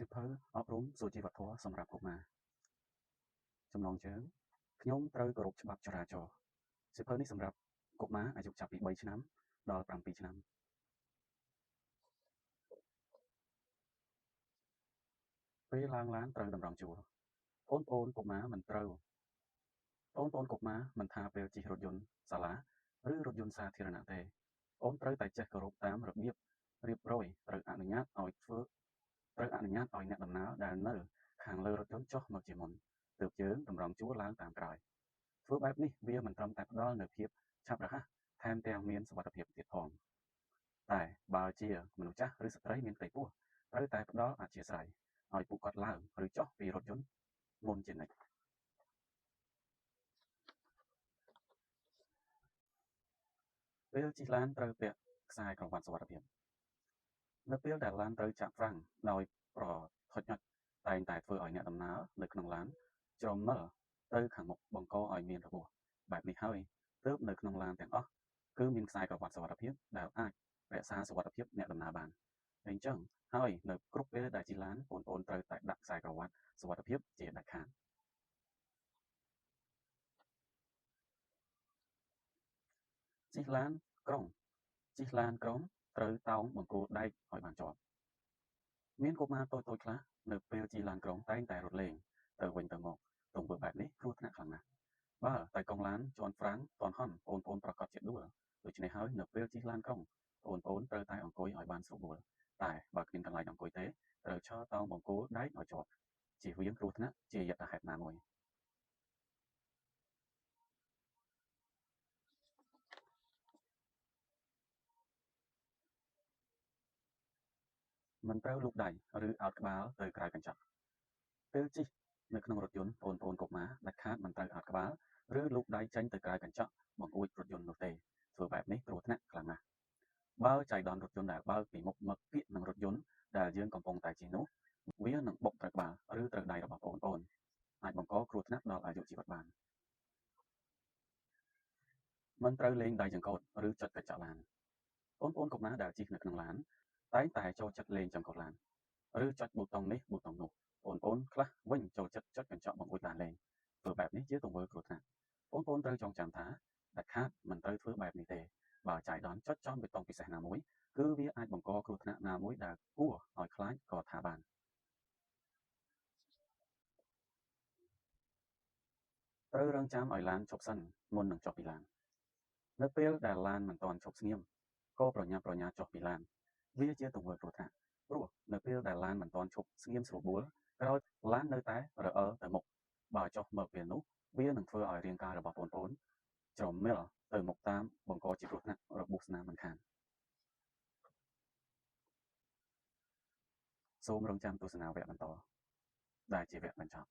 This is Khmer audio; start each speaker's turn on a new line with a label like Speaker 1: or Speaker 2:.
Speaker 1: សិភៅអប់រំសុជីវធម៌សម្រាប់កុមារចំណងជើងខ្ញុំត្រូវគោរពច្បាប់ចរាចរណ៍សិភៅនេះសម្រាប់កុមារអាយុចាប់ពី3ឆ្នាំដល់7ឆ្នាំពេលឡើងឡានត្រូវតម្រង់ជួរបងប្អូនកុមារមិនថាពេលជិះរថយន្តសាលាឬរថយន្តសាធារណៈទេបងត្រូវតែចេះគោរពតាមរបៀបរៀបរយត្រូវអនុញ្ញាតឲ្យអ្នកដំណើរដែលនៅខាងលើរថយន្តចុះមកជាមុនទើបយើងតម្រង់ជួរឡើងតាមក្រោយធ្វើបែបនេះវាមិនត្រឹមតែផ្ដល់នូវភាពឆាប់រហ័សថែមទាំងមានសុវត្ថិភាពទៀតផងតែបើជាមនុស្សចាស់ឬស្ត្រីមានផ្ទៃពោះត្រូវតែផ្ដល់អធ្យាស្រ័យឲ្យពួកគាត់ឡើងឬចុះពីរថយន្តមុនជានិច្ចពេលជិះឡានត្រូវពាក់ខ្សែក្រវាត់សុវត្ថិភាពនៅពេលដែលឡានត្រូវចាក់ហ្វ្រាំងដោយប្រថុចញ៉ាច់តែងតែធ្វើឲ្យអ្នកដំណើរនៅក្នុងឡានជ្រុំមើលទៅខាងមុខបង្កឲ្យមានរបួសបែបនេះហើយទើបនៅក្នុងឡានទាំងអស់គឺមានខ្សែក្រវាត់សុវត្ថិភាពដែលអាចរក្សាសុវត្ថិភាពអ្នកដំណើរបានអញ្ចឹងហើយនៅគ្រប់ពេលដែលជិះឡានបងប្អូនត្រូវតែដាក់ខ្សែក្រវាត់សុវត្ថិភាពជាដាច់ខាតជិះឡានក្រុងត្រូវតោងបង្គោលដែកឲ្យបានជាប់មានកុមារតូចៗខ្លះនៅពេលជិះឡានក្រុងតែងតែរត់លេងទៅវិញទៅមកទង្វើបែបនេះគ្រោះថ្នាក់ខ្លាំងណាស់បើតែកង់ឡានជាន់ហ្វ្រាំងទាន់ហន់បងប្អូនប្រកាសជាដួលដូច្នេះហើយនៅពេលជិះឡានក្រុងបងប្អូនត្រូវតែអង្គុយឲ្យបានស្រួលបួលតែបើគ្មានកន្លែងអង្គុយទេត្រូវឈរតោងបង្គោលដែកឲ្យជាប់ជៀសវាងគ្រោះថ្នាក់ជាយថាហេតុណាមួយមិនត្រូវលូកដៃឬឱតក្បាលទៅក្រៅកញ្ចក់ពេលជិះនៅក្នុងរថយន្តបងប្អូនកុមារដាច់ខាតមិនត្រូវឱតក្បាលឬលូកដៃចេញទៅក្រៅកញ្ចក់បង្អួចរថយន្តនោះទេធ្វើបែបនេះគ្រោះថ្នាក់ខ្លាំងណាស់បើចៃដន្យរថយន្តដែលបើកពីមុខមកពាក់នឹងរថយន្តដែលយើងកំពុងតែជិះនោះវានឹងបុកត្រូវក្បាលឬត្រូវដៃរបស់បងប្អូនអាចបង្កគ្រោះថ្នាក់ដល់អាយុជីវិតបានមិនត្រូវលេងដៃចង្កូតឬចុចកញ្ចក់ឡានបងប្អូនកុមារដែលជិះនៅក្នុងឡានតែងតែចូលចិត្តលេងចង្កូតឡានឬចុចប៊ូតុងនេះប៊ូតុងនោះបងប្អូនខ្លះវិញចូលចិត្តចុចកញ្ចក់បង្អួចឡានលេងធ្វើបែបនេះជាទង្វើគ្រោះថ្នាក់បងប្អូនត្រូវចងចាំថាដាច់ខាតមិនត្រូវធ្វើបែបនេះទេបើចៃដន្យចុចចំបេតុងពិសេសណាមួយគឺវាអាចបង្កគ្រោះថ្នាក់ណាមួយដែលគួរឲ្យខ្លាចក៏ថាបានត្រូវរងចាំឲ្យឡានឈប់សិនមុននឹងចុះពីឡាននៅពេលដែលឡានមិនទាន់ឈប់ស្ងៀមក៏ប្រញាប់ប្រញាល់ចុះពីឡានវាជាទង្វើគ្រោះថ្នាក់ព្រោះនៅពេលដែលឡានមិនទាន់ឈប់ស្ងៀមស្រួលបួលក្រោយឡាននៅតែរអិលទៅមុខបើចុះមកពេលនោះវានឹងធ្វើឲ្យរាងកាយរបស់បងប្អូនច្រមិលទៅមុខតាមបង្កជាគ្រោះថ្នាក់របួសស្នាមមិនខានសូមរងចាំទស្សនាវគ្គបន្តដែលជាវគ្គបញ្ចប់